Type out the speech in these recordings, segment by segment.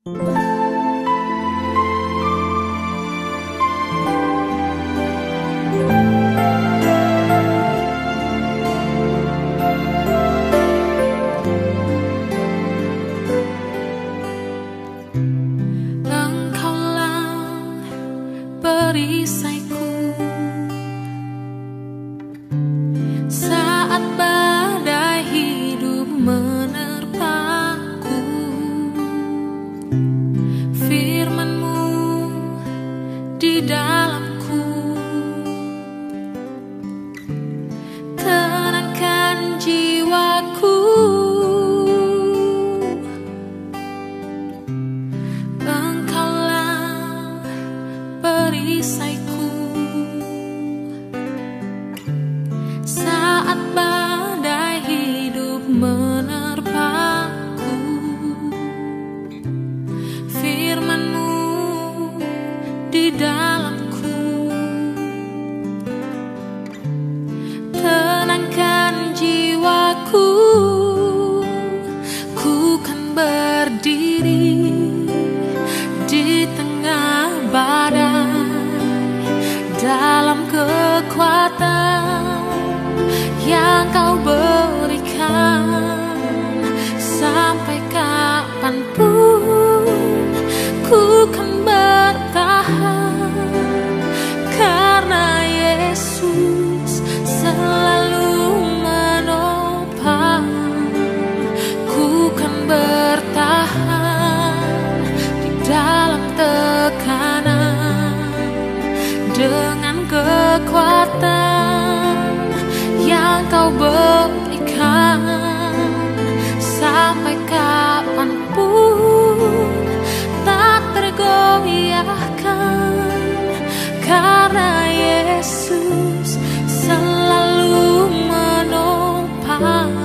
perisaiku saat badai hidup menerpaku. Firman-Mu di dalamku tenangkan jiwaku. Perisaiku saat badai hidup menerpaku. Firman-Mu di dalamku tenangkan jiwaku. Ku kan berdiri di tengah badai dalam kekuatan yang Kau berikan. Sampai kapanpun ku kan bertahan, karena Yesus selalu menopang. Ku kan bertahan di dalam tekanan dengan kekuatan yang Kau berikan. Sampai kapanpun tak tergoyahkan, karena Yesus selalu menopang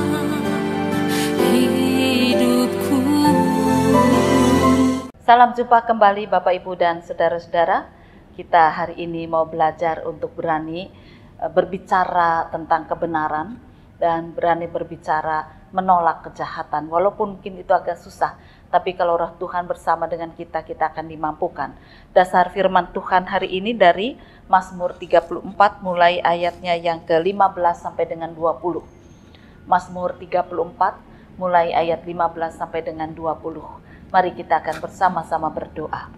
hidupku. Salam jumpa kembali Bapak Ibu dan saudara-saudara. Kita hari ini mau belajar untuk berani berbicara tentang kebenaran dan berani berbicara menolak kejahatan. Walaupun mungkin itu agak susah, tapi kalau Roh Tuhan bersama dengan kita, kita akan dimampukan. Dasar firman Tuhan hari ini dari Mazmur 34 mulai ayatnya yang ke-15 sampai dengan 20. Mazmur 34 mulai ayat 15 sampai dengan 20. Mari kita akan bersama-sama berdoa.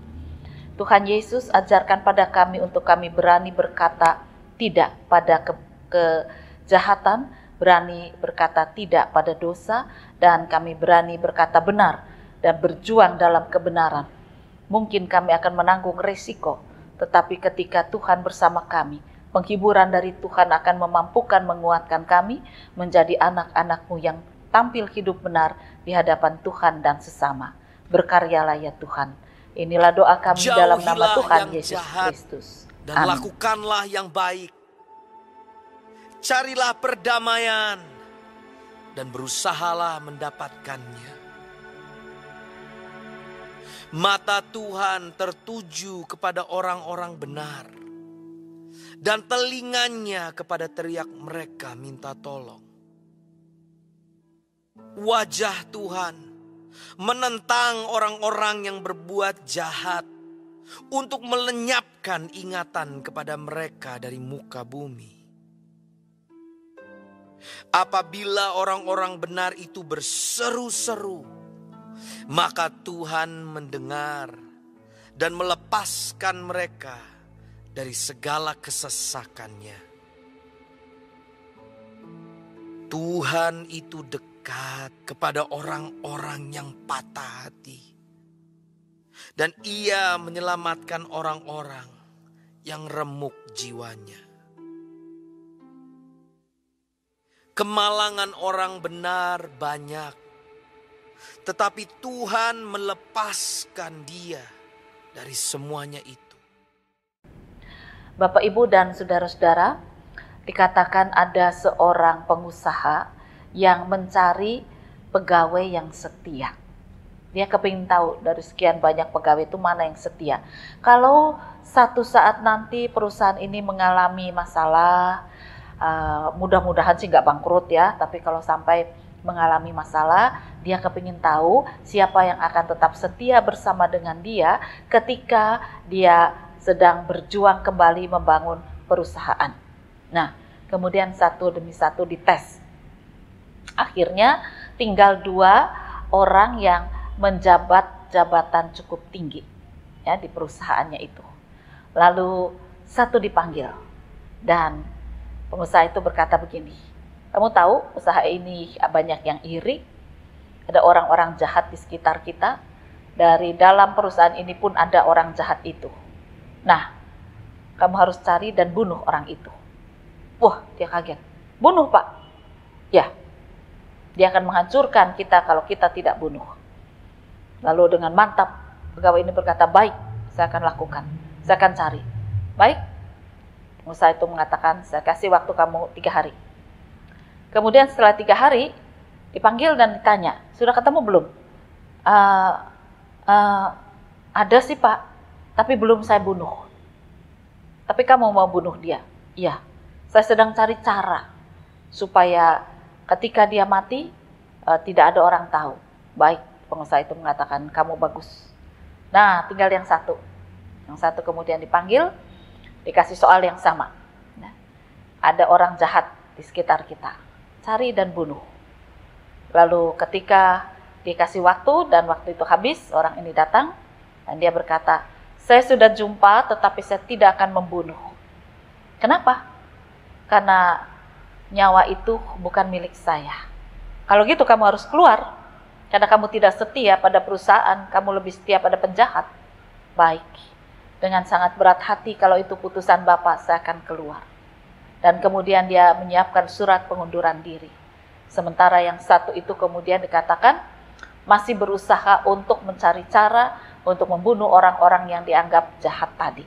Tuhan Yesus, ajarkan pada kami untuk kami berani berkata tidak pada kejahatan, berani berkata tidak pada dosa, dan kami berani berkata benar dan berjuang dalam kebenaran. Mungkin kami akan menanggung resiko, tetapi ketika Tuhan bersama kami, penghiburan dari Tuhan akan memampukan menguatkan kami menjadi anak-anak-Mu yang tampil hidup benar di hadapan Tuhan dan sesama. Berkaryalah ya Tuhan. Inilah doa kami dalam nama Tuhan Yesus Kristus. Dan lakukanlah yang baik. Carilah perdamaian dan berusahalah mendapatkannya. Mata Tuhan tertuju kepada orang-orang benar, dan telinganya kepada teriak mereka minta tolong. Wajah Tuhan menentang orang-orang yang berbuat jahat untuk melenyapkan ingatan kepada mereka dari muka bumi. Apabila orang-orang benar itu berseru-seru, maka Tuhan mendengar dan melepaskan mereka dari segala kesesakannya. Tuhan itu dekat kepada orang-orang yang patah hati, dan Ia menyelamatkan orang-orang yang remuk jiwanya. Kemalangan orang benar banyak, tetapi Tuhan melepaskan dia dari semuanya itu. Bapak, Ibu, dan saudara-saudara, dikatakan ada seorang pengusaha yang mencari pegawai yang setia. Dia kepingin tahu dari sekian banyak pegawai itu mana yang setia. Kalau satu saat nanti perusahaan ini mengalami masalah, mudah-mudahan sih nggak bangkrut ya, tapi kalau sampai mengalami masalah, dia kepingin tahu siapa yang akan tetap setia bersama dengan dia ketika dia sedang berjuang kembali membangun perusahaan. Nah, kemudian satu demi satu dites. Akhirnya tinggal 2 orang yang menjabat jabatan cukup tinggi ya di perusahaannya itu. Lalu satu dipanggil dan pengusaha itu berkata begini, kamu tahu usaha ini banyak yang iri, ada orang-orang jahat di sekitar kita, dari dalam perusahaan ini pun ada orang jahat itu. Nah, kamu harus cari dan bunuh orang itu. Wah, dia kaget. Bunuh, Pak? Ya, dia akan menghancurkan kita kalau kita tidak bunuh. Lalu dengan mantap, pegawai ini berkata, baik, saya akan lakukan, saya akan cari. Baik, pengusaha itu mengatakan, saya kasih waktu kamu 3 hari. Kemudian setelah 3 hari, dipanggil dan ditanya, sudah ketemu belum? Ada sih Pak, tapi belum saya bunuh. Tapi kamu mau bunuh dia? Iya, saya sedang cari cara supaya ketika dia mati, tidak ada orang tahu. Baik, pengusaha itu mengatakan, kamu bagus. Nah, tinggal yang satu. Yang satu kemudian dipanggil, dikasih soal yang sama. Nah, ada orang jahat di sekitar kita. Cari dan bunuh. Lalu ketika dikasih waktu dan waktu itu habis, orang ini datang dan dia berkata, saya sudah jumpa tetapi saya tidak akan membunuh. Kenapa? Karena nyawa itu bukan milik saya. Kalau gitu kamu harus keluar. Karena kamu tidak setia pada perusahaan, kamu lebih setia pada penjahat. Baik, dengan sangat berat hati kalau itu putusan Bapak, saya akan keluar. Dan kemudian dia menyiapkan surat pengunduran diri. Sementara yang satu itu kemudian dikatakan masih berusaha untuk mencari cara untuk membunuh orang-orang yang dianggap jahat tadi.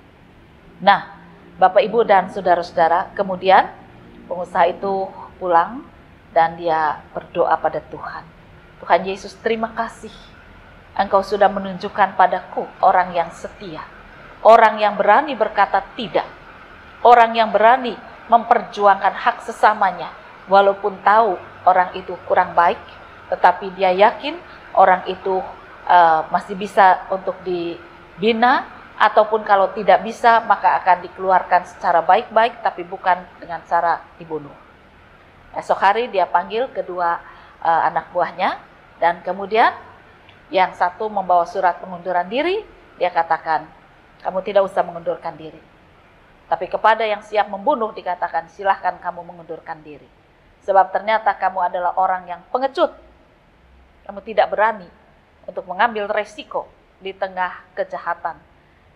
Nah, Bapak, Ibu, dan saudara-saudara, kemudian pengusaha itu pulang dan dia berdoa pada Tuhan. Tuhan Yesus, terima kasih. Engkau sudah menunjukkan padaku orang yang setia. Orang yang berani berkata tidak. Orang yang berani memperjuangkan hak sesamanya, walaupun tahu orang itu kurang baik, tetapi dia yakin orang itu masih bisa untuk dibina, ataupun kalau tidak bisa maka akan dikeluarkan secara baik-baik, tapi bukan dengan cara dibunuh. Esok hari dia panggil kedua anak buahnya, dan kemudian yang satu membawa surat pengunduran diri. Dia katakan, kamu tidak usah mengundurkan diri. Tapi kepada yang siap membunuh dikatakan, silahkan kamu mengundurkan diri. Sebab ternyata kamu adalah orang yang pengecut. Kamu tidak berani untuk mengambil resiko di tengah kejahatan,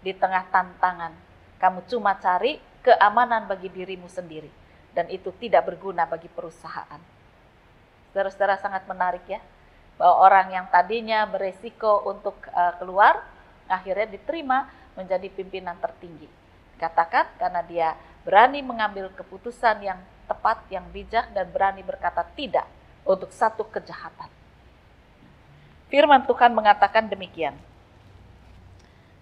di tengah tantangan. Kamu cuma cari keamanan bagi dirimu sendiri. Dan itu tidak berguna bagi perusahaan. Saudara-saudara, sangat menarik ya. Bahwa orang yang tadinya beresiko untuk keluar, akhirnya diterima menjadi pimpinan tertinggi. Katakan karena dia berani mengambil keputusan yang tepat, yang bijak, dan berani berkata tidak untuk satu kejahatan. Firman Tuhan mengatakan demikian.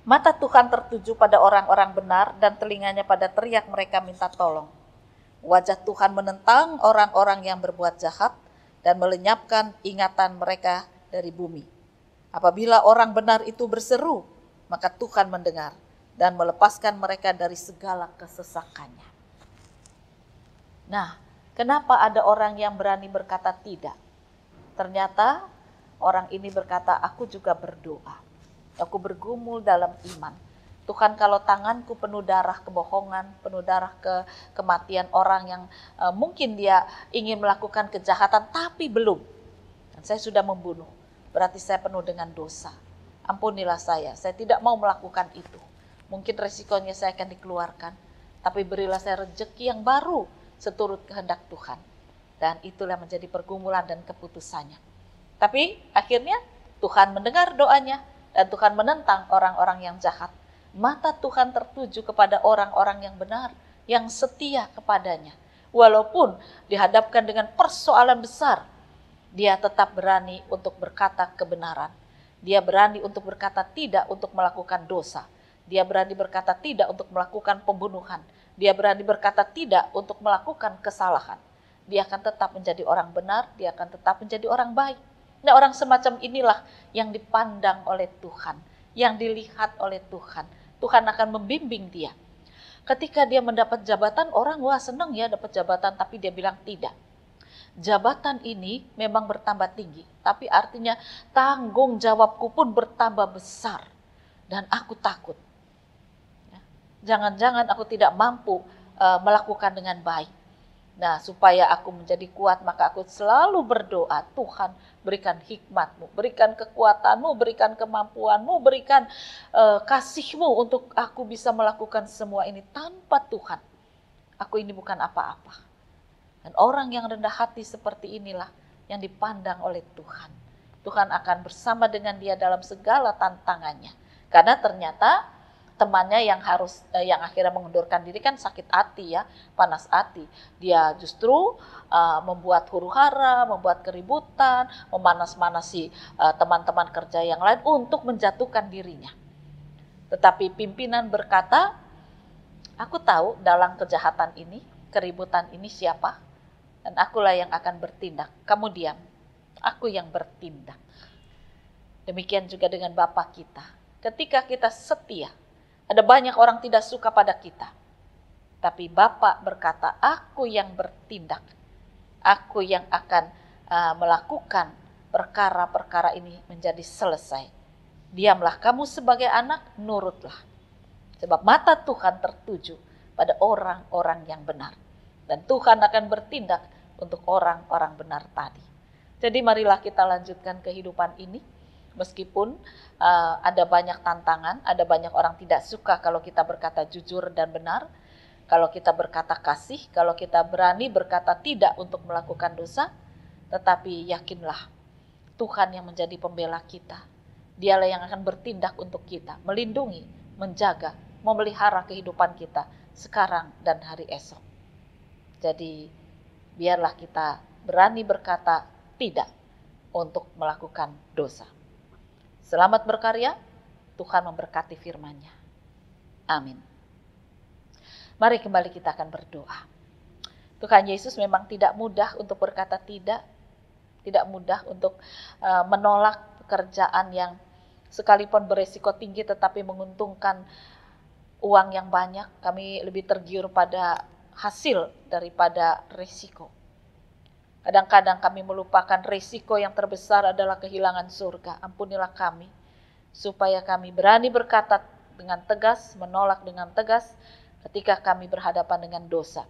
Mata Tuhan tertuju pada orang-orang benar dan telinganya pada teriak mereka minta tolong. Wajah Tuhan menentang orang-orang yang berbuat jahat dan melenyapkan ingatan mereka dari bumi. Apabila orang benar itu berseru, maka Tuhan mendengar dan melepaskan mereka dari segala kesesakannya. Nah, kenapa ada orang yang berani berkata tidak? Ternyata orang ini berkata, aku juga berdoa. Aku bergumul dalam iman. Tuhan, kalau tanganku penuh darah kebohongan, penuh darah kematian orang yang mungkin dia ingin melakukan kejahatan tapi belum. Dan saya sudah membunuh, berarti saya penuh dengan dosa. Ampunilah saya tidak mau melakukan itu. Mungkin resikonya saya akan dikeluarkan, tapi berilah saya rezeki yang baru seturut kehendak Tuhan. Dan itulah menjadi pergumulan dan keputusannya. Tapi akhirnya Tuhan mendengar doanya dan Tuhan menentang orang-orang yang jahat. Mata Tuhan tertuju kepada orang-orang yang benar, yang setia kepadanya. Walaupun dihadapkan dengan persoalan besar, dia tetap berani untuk berkata kebenaran. Dia berani untuk berkata tidak untuk melakukan dosa. Dia berani berkata tidak untuk melakukan pembunuhan. Dia berani berkata tidak untuk melakukan kesalahan. dia akan tetap menjadi orang benar, dia akan tetap menjadi orang baik. Nah, orang semacam inilah yang dipandang oleh Tuhan, yang dilihat oleh Tuhan. Tuhan akan membimbing dia. Ketika dia mendapat jabatan, orang wah senang ya dapat jabatan, tapi dia bilang tidak. Jabatan ini memang bertambah tinggi, tapi artinya tanggung jawabku pun bertambah besar. Dan aku takut. Jangan-jangan aku tidak mampu melakukan dengan baik. Nah, supaya aku menjadi kuat, maka aku selalu berdoa, Tuhan berikan hikmat-Mu, berikan kekuatan-Mu, berikan kemampuan-Mu, berikan kasih-Mu untuk aku bisa melakukan semua ini. Tanpa Tuhan, aku ini bukan apa-apa. Dan orang yang rendah hati seperti inilah yang dipandang oleh Tuhan. Tuhan akan bersama dengan dia dalam segala tantangannya. Karena ternyata temannya yang akhirnya mengundurkan diri kan sakit hati ya, panas hati. Dia justru membuat huru-hara, membuat keributan, memanas-manasi teman-teman kerja yang lain untuk menjatuhkan dirinya. Tetapi pimpinan berkata, aku tahu dalam kejahatan ini, keributan ini siapa, dan akulah yang akan bertindak. Kamu diam, aku yang bertindak. Demikian juga dengan Bapa kita. Ketika kita setia, ada banyak orang tidak suka pada kita. Tapi Bapa berkata, aku yang bertindak. Aku yang akan melakukan perkara-perkara ini menjadi selesai. Diamlah kamu sebagai anak, nurutlah. Sebab mata Tuhan tertuju pada orang-orang yang benar. Dan Tuhan akan bertindak untuk orang-orang benar tadi. Jadi marilah kita lanjutkan kehidupan ini. Meskipun ada banyak tantangan, ada banyak orang tidak suka kalau kita berkata jujur dan benar, kalau kita berkata kasih, kalau kita berani berkata tidak untuk melakukan dosa, tetapi yakinlah Tuhan yang menjadi pembela kita. Dialah yang akan bertindak untuk kita, melindungi, menjaga, memelihara kehidupan kita sekarang dan hari esok. Jadi biarlah kita berani berkata tidak untuk melakukan dosa. Selamat berkarya, Tuhan memberkati firman-Nya. Amin. Mari kembali kita akan berdoa. Tuhan Yesus memang tidak mudah untuk berkata tidak mudah untuk menolak pekerjaan yang sekalipun beresiko tinggi tetapi menguntungkan uang yang banyak. Kami lebih tergiur pada hasil daripada resiko. Kadang-kadang kami melupakan risiko yang terbesar adalah kehilangan surga. Ampunilah kami, supaya kami berani berkata dengan tegas, menolak dengan tegas ketika kami berhadapan dengan dosa.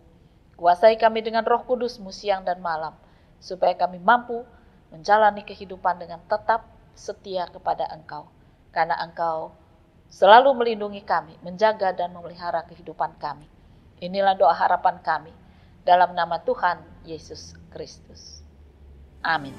Kuasai kami dengan Roh Kudus-Mu siang dan malam, supaya kami mampu menjalani kehidupan dengan tetap setia kepada Engkau. Karena Engkau selalu melindungi kami, menjaga dan memelihara kehidupan kami. Inilah doa harapan kami. Dalam nama Tuhan Yesus Kristus. Amin.